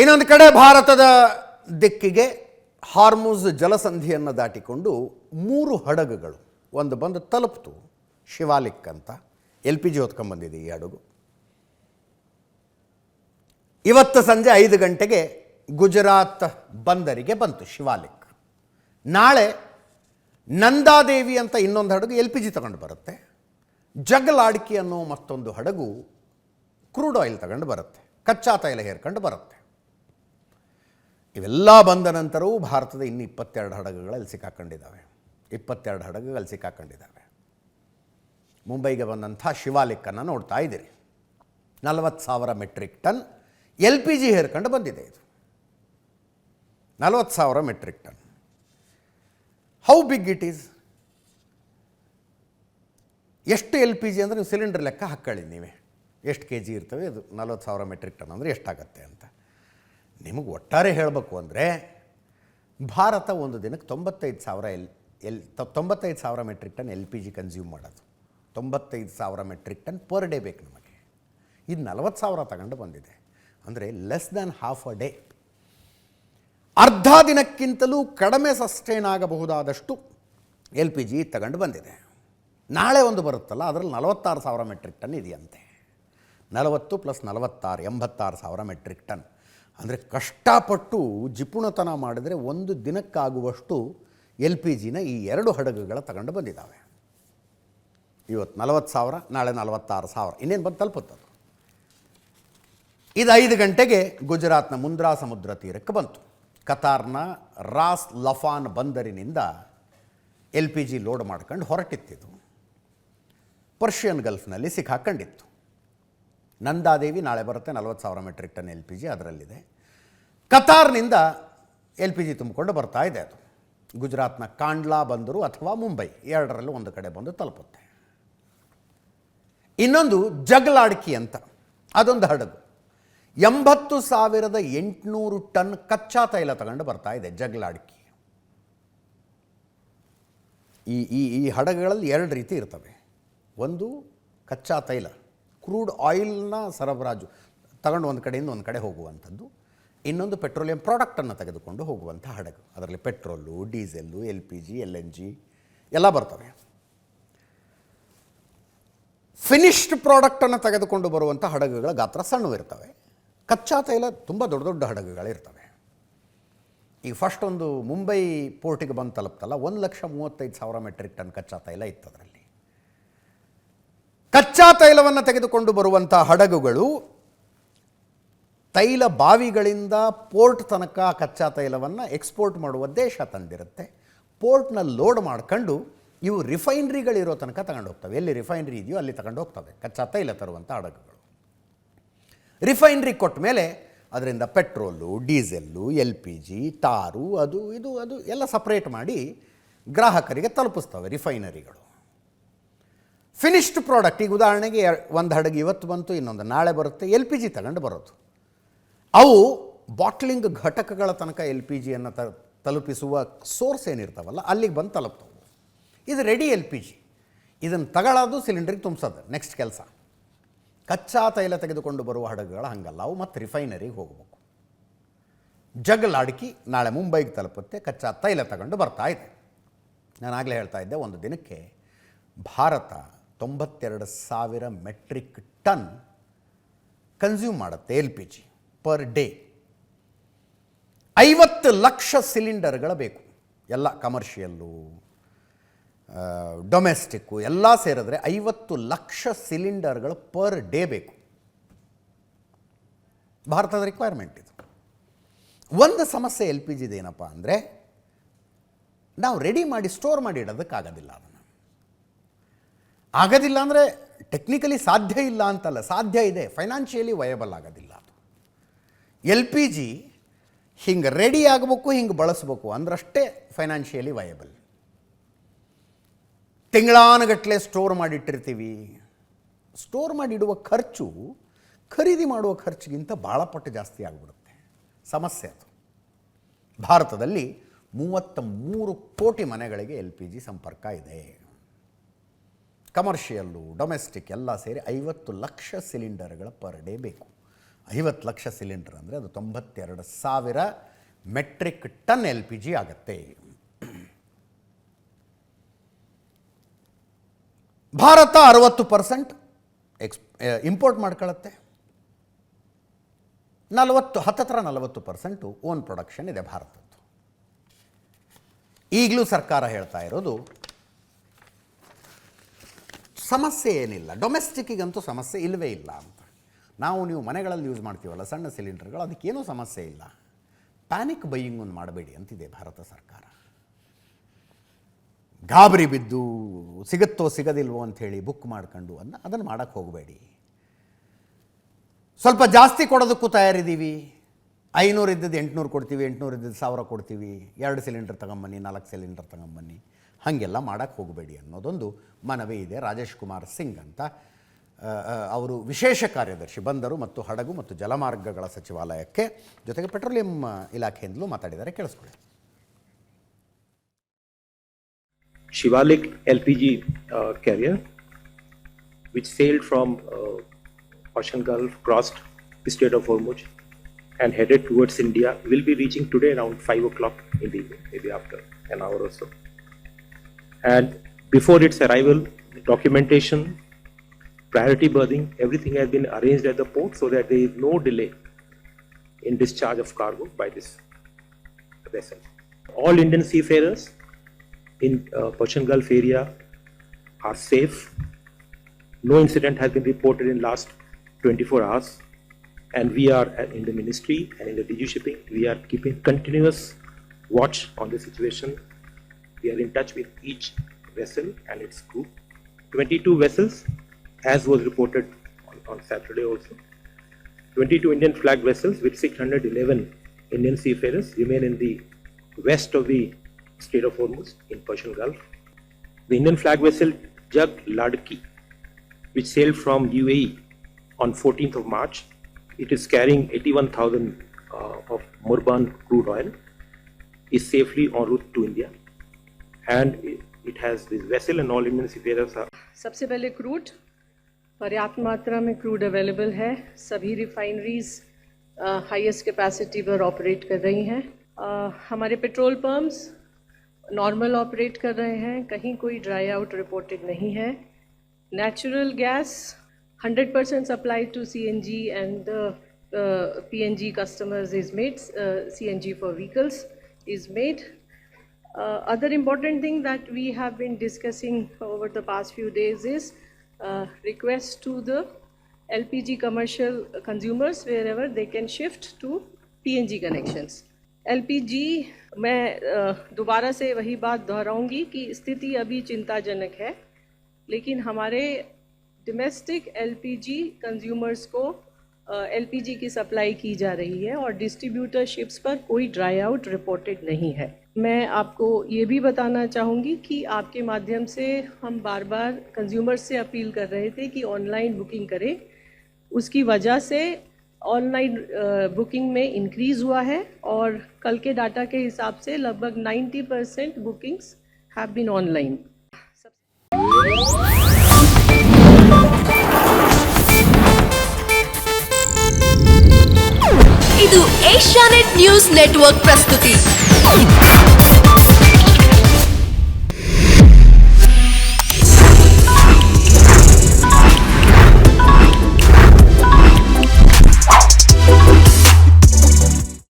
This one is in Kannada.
ಇನ್ನೊಂದು ಕಡೆ ಭಾರತದ ದಿಕ್ಕಿಗೆ ಹಾರ್ಮುಜ್ ಜಲಸಂಧಿಯನ್ನು ದಾಟಿಕೊಂಡು 3 ಹಡಗುಗಳು ಒಂದು ಬಂದು ತಲುಪ್ತು. ಶಿವಾಲಿಕ್ ಅಂತ LPG ಹೊತ್ಕೊಂಡ್ಬಂದಿದೆ ಈ ಹಡಗು. ಇವತ್ತು ಸಂಜೆ 5 ಗಂಟೆಗೆ ಗುಜರಾತ್ ಬಂದರಿಗೆ ಬಂತು ಶಿವಾಲಿಕ್. ನಾಳೆ ನಂದಾದೇವಿ ಅಂತ ಇನ್ನೊಂದು ಹಡಗು LPG ತಗೊಂಡು ಬರುತ್ತೆ. ಜಗಲಾಡ್ಕಿ ಅನ್ನೋ ಮತ್ತೊಂದು ಹಡಗು ಕ್ರೂಡ್ ಆಯಿಲ್ ತಗೊಂಡು ಬರುತ್ತೆ, ಕಚ್ಚಾ ತೈಲ ಹೇರ್ಕೊಂಡು ಬರುತ್ತೆ. ಇವೆಲ್ಲ ಬಂದ ನಂತರವೂ ಭಾರತದ ಇನ್ನು 22 ಹಡಗುಗಳಲ್ಲಿ ಸಿಕ್ಕಾಕೊಂಡಿದ್ದಾವೆ. 22 ಹಡಗುಗಳಲ್ಲಿ ಸಿಕ್ಕಾಕೊಂಡಿದ್ದಾವೆ. ಮುಂಬೈಗೆ ಬಂದಂಥ ಶಿವಾಲಿಕ್ಕನ್ನು ನೋಡ್ತಾ ಇದ್ದೀರಿ. 40,000 ಮೆಟ್ರಿಕ್ ಟನ್ LPG ಹೇರ್ಕೊಂಡು ಬಂದಿದೆ. ಇದು 40,000 metric ton. How big it is? ಎಷ್ಟು LPG ಅಂದರೆ ನೀವು ಸಿಲಿಂಡರ್ ಲೆಕ್ಕ ಹಾಕ್ಕೊಳ್ಳಿ ನೀವೇ, ಎಷ್ಟು kg ಇರ್ತವೆ. ಇದು 40,000 ಮೆಟ್ರಿಕ್ ಟನ್ ಅಂದರೆ ಎಷ್ಟಾಗತ್ತೆ ಅಂತ ನಿಮಗೆ ಒಟ್ಟಾರೆ ಹೇಳಬೇಕು ಅಂದರೆ ಭಾರತ ಒಂದು ದಿನಕ್ಕೆ 95,000 ಮೆಟ್ರಿಕ್ ಟನ್ LPG ಕನ್ಸ್ಯೂಮ್ ಮಾಡೋದು. 95,000 ಮೆಟ್ರಿಕ್ ಟನ್ ಪರ್ ಡೇ ಬೇಕು ನಮಗೆ. ಇದು 40,000 ತಗೊಂಡು ಬಂದಿದೆ ಅಂದರೆ less than half a day. ಅರ್ಧ ದಿನಕ್ಕಿಂತಲೂ ಕಡಿಮೆ ಸಸ್ಟೈನ್ ಆಗಬಹುದಾದಷ್ಟು LPG ತಗೊಂಡು ಬಂದಿದೆ. ನಾಳೆ ಒಂದು ಬರುತ್ತಲ್ಲ, ಅದರಲ್ಲಿ 46,000 ಮೆಟ್ರಿಕ್ ಟನ್ ಇದೆಯಂತೆ. 40 + 46 86,000 ಮೆಟ್ರಿಕ್ ಟನ್. ಅಂದರೆ ಕಷ್ಟಪಟ್ಟು ಜಿಪುಣತನ ಮಾಡಿದರೆ ಒಂದು ದಿನಕ್ಕಾಗುವಷ್ಟು LPGನ ಈ 2 ಹಡಗುಗಳ ತಗೊಂಡು ಬಂದಿದ್ದಾವೆ. ಇವತ್ತು 40,000, ನಾಳೆ 46,000, ಇನ್ನೇನು ಬಂದು ತಲುಪುತ್ತದು. ಇದು 5 ಗಂಟೆಗೆ ಗುಜರಾತ್ನ ಮುಂದ್ರಾ ಸಮುದ್ರ ತೀರಕ್ಕೆ ಬಂತು. ಕತಾರ್ನ ರಾಸ್ ಲಫಾನ್ ಬಂದರಿನಿಂದ LPG ಲೋಡ್ ಮಾಡ್ಕೊಂಡು ಹೊರಟಿತ್ತಿದ್ದು. ಪರ್ಷಿಯನ್ ಗಲ್ಫ್ನಲ್ಲಿ ಸಿಕ್ಕಾಕೊಂಡಿತ್ತು. ನಂದಾದೇವಿ ನಾಳೆ ಬರುತ್ತೆ, 40,000 ಮೆಟ್ರಿಕ್ ಟನ್ LPG ಅದರಲ್ಲಿದೆ. ಕತಾರ್ನಿಂದ LPG ತುಂಬಿಕೊಂಡು ಬರ್ತಾ ಇದೆ. ಅದು ಗುಜರಾತ್ನ ಕಾಂಡ್ಲಾ ಬಂದರು ಅಥವಾ ಮುಂಬೈ ಎರಡರಲ್ಲೂ ಒಂದು ಕಡೆ ಬಂದು ತಲುಪುತ್ತೆ. ಇನ್ನೊಂದು ಜಗಲಾಡ್ಕಿ ಅಂತ ಅದೊಂದು ಹಡಗು 80,800 ಟನ್ ಕಚ್ಚಾ ತೈಲ ತಗೊಂಡು ಬರ್ತಾ ಇದೆ. ಜಗಲಾಡ್ಕಿ ಈ ಹಡಗುಗಳಲ್ಲಿ 2 ರೀತಿ ಇರ್ತವೆ. ಒಂದು ಕಚ್ಚಾ ತೈಲ, ಕ್ರೂಡ್ ಆಯಿಲ್ನ ಸರಬರಾಜು ತಗೊಂಡು ಒಂದು ಕಡೆಯಿಂದ ಒಂದು ಕಡೆ ಹೋಗುವಂಥದ್ದು. ಇನ್ನೊಂದು ಪೆಟ್ರೋಲಿಯಂ ಪ್ರಾಡಕ್ಟನ್ನು ತೆಗೆದುಕೊಂಡು ಹೋಗುವಂಥ ಹಡಗು. ಅದರಲ್ಲಿ ಪೆಟ್ರೋಲು, ಡೀಸೆಲ್ಲು, LPG, LNG ಎಲ್ಲ ಬರ್ತವೆ. ಫಿನಿಶ್ಡ್ ಪ್ರಾಡಕ್ಟನ್ನು ತೆಗೆದುಕೊಂಡು ಬರುವಂಥ ಹಡಗುಗಳ ಗಾತ್ರ ಸಣ್ಣವಿರ್ತವೆ. ಕಚ್ಚಾ ತೈಲ ತುಂಬ ದೊಡ್ಡ ದೊಡ್ಡ ಹಡಗುಗಳಿರ್ತವೆ. ಈಗ ಫಸ್ಟ್ ಒಂದು ಮುಂಬೈ ಪೋರ್ಟಿಗೆ ಬಂದು ತಲುಪ್ತಲ್ಲ, 1,35,000 ಮೆಟ್ರಿಕ್ ಟನ್ ಕಚ್ಚಾ ತೈಲ ಇತ್ತು. ಅದರಲ್ಲಿ ಕಚ್ಚಾ ತೈಲವನ್ನು ತೆಗೆದುಕೊಂಡು ಬರುವಂಥ ಹಡಗುಗಳು ತೈಲ ಬಾವಿಗಳಿಂದ ಪೋರ್ಟ್ ತನಕ ಕಚ್ಚಾ ತೈಲವನ್ನು ಎಕ್ಸ್ಪೋರ್ಟ್ ಮಾಡುವ ದೇಶ ತಂದಿರುತ್ತೆ. ಪೋರ್ಟ್ನ ಲೋಡ್ ಮಾಡ್ಕೊಂಡು ಇವು ರಿಫೈನ್ರಿಗಳಿರೋ ತನಕ ತಗೊಂಡು ಹೋಗ್ತವೆ. ಎಲ್ಲಿ ರಿಫೈನ್ರಿ ಇದೆಯೋ ಅಲ್ಲಿ ತಗೊಂಡು ಹೋಗ್ತವೆ ಕಚ್ಚಾ ತೈಲ ತರುವಂಥ ಹಡಗುಗಳು. ರಿಫೈನ್ರಿ ಕೊಟ್ಟ ಮೇಲೆ ಅದರಿಂದ ಪೆಟ್ರೋಲು, ಡೀಸೆಲ್ಲು, LPG, ಟಾರು, ಅದು ಎಲ್ಲ ಸಪ್ರೇಟ್ ಮಾಡಿ ಗ್ರಾಹಕರಿಗೆ ತಲುಪಿಸ್ತವೆ ರಿಫೈನರಿಗಳು. ಫಿನಿಶ್ಡ್ ಪ್ರಾಡಕ್ಟ್, ಈಗ ಉದಾಹರಣೆಗೆ ಒಂದು ಹಡಗು ಇವತ್ತು ಬಂತು, ಇನ್ನೊಂದು ನಾಳೆ ಬರುತ್ತೆ. LPG ತಗೊಂಡು ಬರೋದು. ಅವು ಬಾಟ್ಲಿಂಗ್ ಘಟಕಗಳ ತನಕ LPGಯನ್ನು ತಲುಪಿಸುವ ಸೋರ್ಸ್ ಏನಿರ್ತಾವಲ್ಲ ಅಲ್ಲಿಗೆ ಬಂದು ತಲುಪ್ತವೆ. ಇದು ರೆಡಿ LPG. ಇದನ್ನು ತಗೊಳ್ಳೋದು, ಸಿಲಿಂಡ್ರಿಗೆ ತುಂಬಿಸೋದು ನೆಕ್ಸ್ಟ್ ಕೆಲಸ. ಕಚ್ಚಾ ತೈಲ ತೆಗೆದುಕೊಂಡು ಬರುವ ಹಡಗುಗಳು ಹಂಗಲ್ಲ, ಅವು ಮತ್ತು ರಿಫೈನರಿಗೆ ಹೋಗಬೇಕು. ಜಗಲಾಡ್ಕಿ ನಾಳೆ ಮುಂಬೈಗೆ ತಲುಪುತ್ತೆ, ಕಚ್ಚಾ ತೈಲ ತಗೊಂಡು ಬರ್ತಾ ಇದೆ. ನಾನು ಆಗಲೇ ಹೇಳ್ತಾ ಇದ್ದೆ, ಒಂದು ದಿನಕ್ಕೆ ಭಾರತ 92,000 ಮೆಟ್ರಿಕ್ ಟನ್ ಕನ್ಸ್ಯೂಮ್ ಮಾಡುತ್ತೆ LPG ಪರ್ ಡೇ. 50 ಲಕ್ಷ ಸಿಲಿಂಡರ್ಗಳ ಬೇಕು, ಎಲ್ಲ ಕಮರ್ಷಿಯಲ್ಲು, ಡೊಮೆಸ್ಟಿಕ್ಕು ಎಲ್ಲ ಸೇರಿದ್ರೆ 50 ಲಕ್ಷ ಸಿಲಿಂಡರ್ಗಳು ಪರ್ ಡೇ ಬೇಕು. ಭಾರತದ ರಿಕ್ವೈರ್ಮೆಂಟ್ ಇದು. ಒಂದು ಸಮಸ್ಯೆ LPGದು ಏನಪ್ಪ ಅಂದರೆ, ನಾವು ರೆಡಿ ಮಾಡಿ ಸ್ಟೋರ್ ಮಾಡಿ ಇಡೋದಕ್ಕಾಗೋದಿಲ್ಲ. ಅದನ್ನು ಆಗೋದಿಲ್ಲ ಅಂದರೆ ಟೆಕ್ನಿಕಲಿ ಸಾಧ್ಯ ಇಲ್ಲ ಅಂತಲ್ಲ, ಸಾಧ್ಯ ಇದೆ, ಫೈನಾನ್ಷಿಯಲಿ ವಯಬಲ್ ಆಗೋದಿಲ್ಲ. ಅದು LPG ಹಿಂಗೆ ರೆಡಿ ಆಗಬೇಕು, ಹಿಂಗೆ ಬಳಸಬೇಕು ಅಂದ್ರಷ್ಟೇ ಫೈನಾನ್ಷಿಯಲಿ ವಯಬಲ್. ತಿಂಗಳಾನುಗಟ್ಟಲೆ ಸ್ಟೋರ್ ಮಾಡಿಟ್ಟಿರ್ತೀವಿ. ಸ್ಟೋರ್ ಮಾಡಿಡುವ ಖರ್ಚು ಖರೀದಿ ಮಾಡುವ ಖರ್ಚಿಗಿಂತ ಭಾಳ ಪಟ್ಟು ಜಾಸ್ತಿ ಆಗಿಬಿಡುತ್ತೆ. ಸಮಸ್ಯೆ ಅದು. ಭಾರತದಲ್ಲಿ 33 ಕೋಟಿ ಮನೆಗಳಿಗೆ LPG ಸಂಪರ್ಕ ಇದೆ. ಕಮರ್ಷಿಯಲ್ಲು, ಡೊಮೆಸ್ಟಿಕ್ ಎಲ್ಲ ಸೇರಿ 50 ಲಕ್ಷ ಸಿಲಿಂಡರ್ಗಳ ಪರ್ ಡೇ ಬೇಕು. 50 ಲಕ್ಷ ಸಿಲಿಂಡರ್ ಅಂದರೆ ಅದು 92,000 ಮೆಟ್ರಿಕ್ ಟನ್ LPG ಆಗುತ್ತೆ. ಭಾರತ 60% ಇಂಪೋರ್ಟ್ ಮಾಡ್ಕೊಳ್ಳುತ್ತೆ. 40% ಓನ್ ಪ್ರೊಡಕ್ಷನ್ ಇದೆ ಭಾರತದ್ದು. ಈಗಲೂ ಸರ್ಕಾರ ಹೇಳ್ತಾ ಇರೋದು ಸಮಸ್ಯೆ ಏನಿಲ್ಲ, ಡೊಮೆಸ್ಟಿಕ್ಕಿಗಂತೂ ಸಮಸ್ಯೆ ಇಲ್ಲವೇ ಇಲ್ಲ ಅಂತ. ನೀವು ಮನೆಗಳಲ್ಲಿ ಯೂಸ್ ಮಾಡ್ತೀವಲ್ಲ ಸಣ್ಣ ಸಿಲಿಂಡರ್ಗಳು, ಅದಕ್ಕೇನೂ ಸಮಸ್ಯೆ ಇಲ್ಲ. ಪ್ಯಾನಿಕ್ ಬೈಯಿಂಗನ್ನು ಮಾಡಬೇಡಿ ಅಂತಿದೆ ಭಾರತ ಸರ್ಕಾರ. ಗಾಬರಿ ಬಿದ್ದು ಸಿಗುತ್ತೋ ಸಿಗೋದಿಲ್ವೋ ಅಂಥೇಳಿ ಬುಕ್ ಮಾಡ್ಕೊಂಡು ಅದನ್ನು ಮಾಡೋಕ್ಕೆ ಹೋಗಬೇಡಿ. ಸ್ವಲ್ಪ ಜಾಸ್ತಿ ಕೊಡೋದಕ್ಕೂ ತಯಾರಿದ್ದೀವಿ. 500 ಇದ್ದದ್ದು 800 ಕೊಡ್ತೀವಿ, 800 ಇದ್ದದ್ದು 1000 ಕೊಡ್ತೀವಿ. 2 ಸಿಲಿಂಡರ್ ತಗೊಂಬನ್ನಿ, 4 ಸಿಲಿಂಡರ್ ತಗೊಂಬನ್ನಿ, ಹಾಗೆಲ್ಲ ಮಾಡೋಕ್ಕೆ ಹೋಗಬೇಡಿ ಅನ್ನೋದೊಂದು ಮನವಿ ಇದೆ. ರಾಜೇಶ್ ಕುಮಾರ್ ಸಿಂಗ್ ಅಂತ ಅವರು ವಿಶೇಷ ಕಾರ್ಯದರ್ಶಿ ಬಂದರು ಮತ್ತು ಹಡಗು ಮತ್ತು ಜಲಮಾರ್ಗಗಳ ಸಚಿವಾಲಯಕ್ಕೆ, ಜೊತೆಗೆ ಪೆಟ್ರೋಲಿಯಂ ಇಲಾಖೆಯಿಂದಲೂ ಮಾತಾಡಿದ್ದಾರೆ. ಕೇಳಿಸ್ಕೊಳ್ಳಿ. Shivalik LPG carrier, which sailed from Persian Gulf, crossed the Strait of Hormuz and headed towards India, will be reaching today around 5 o'clock in the evening, maybe after an hour or so. And before its arrival, documentation, priority berthing, everything has been arranged at the port so that there is no delay in discharge of cargo by this vessel. All Indian seafarers in Persian Gulf area are safe. No incident has been reported in last 24 hours, and we are in the ministry and in the DG shipping, we are keeping continuous watch on the situation. We are in touch with each vessel and its crew. 22 vessels, as was reported on Saturday also. 22 Indian flag vessels with 611 Indian seafarers remain in the west of the Strait of Hormuz in Persian Gulf. The Indian flag vessel Jag Ladki, which sailed from UAE on 14th of March, it is carrying 81,000 of Murban crude oil, is safely en route to India, and it has this vessel and all Indian seafarers are. सबसे पहले क्रूड पर्याप्त मात्रा में क्रूड अवेलेबल है. सभी रिफाइनरीज हाईएस्ट कैपेसिटी पर ऑपरेट कर रही हैं. हमारे पेट्रोल पंप्स नॉर्मल ऑपरेट कर रहे हैं. कहीं कोई ड्राई आउट रिपोर्टेड नहीं है. Natural gas 100% supply to CNG and PNG customers is made. CNG for vehicles is made. Other important thing that we have been discussing over the past few days is request to the LPG commercial consumers wherever they can shift to PNG connections. LPG मैं दोबारा से वही बात दोहराऊंगी कि स्थिति अभी चिंताजनक है, लेकिन हमारे डोमेस्टिक LPG कंज्यूमर्स को LPG की सप्लाई की जा रही है और डिस्ट्रीब्यूटर शिप्स पर कोई ड्राई आउट रिपोर्टेड नहीं है. मैं आपको ये भी बताना चाहूँगी कि आपके माध्यम से हम बार बार कंज्यूमर्स से अपील कर रहे थे कि ऑनलाइन बुकिंग करें. उसकी वजह से ऑनलाइन बुकिंग में इंक्रीज़ हुआ है और कल के डाटा के हिसाब से लगभग 90% बुकिंग्स हैव बीन ऑनलाइन. ಇದು ಏಷ್ಯಾನೆಟ್ ನ್ಯೂಸ್ ನೆಟ್ವರ್ಕ್ ಪ್ರಸ್ತುತಿ.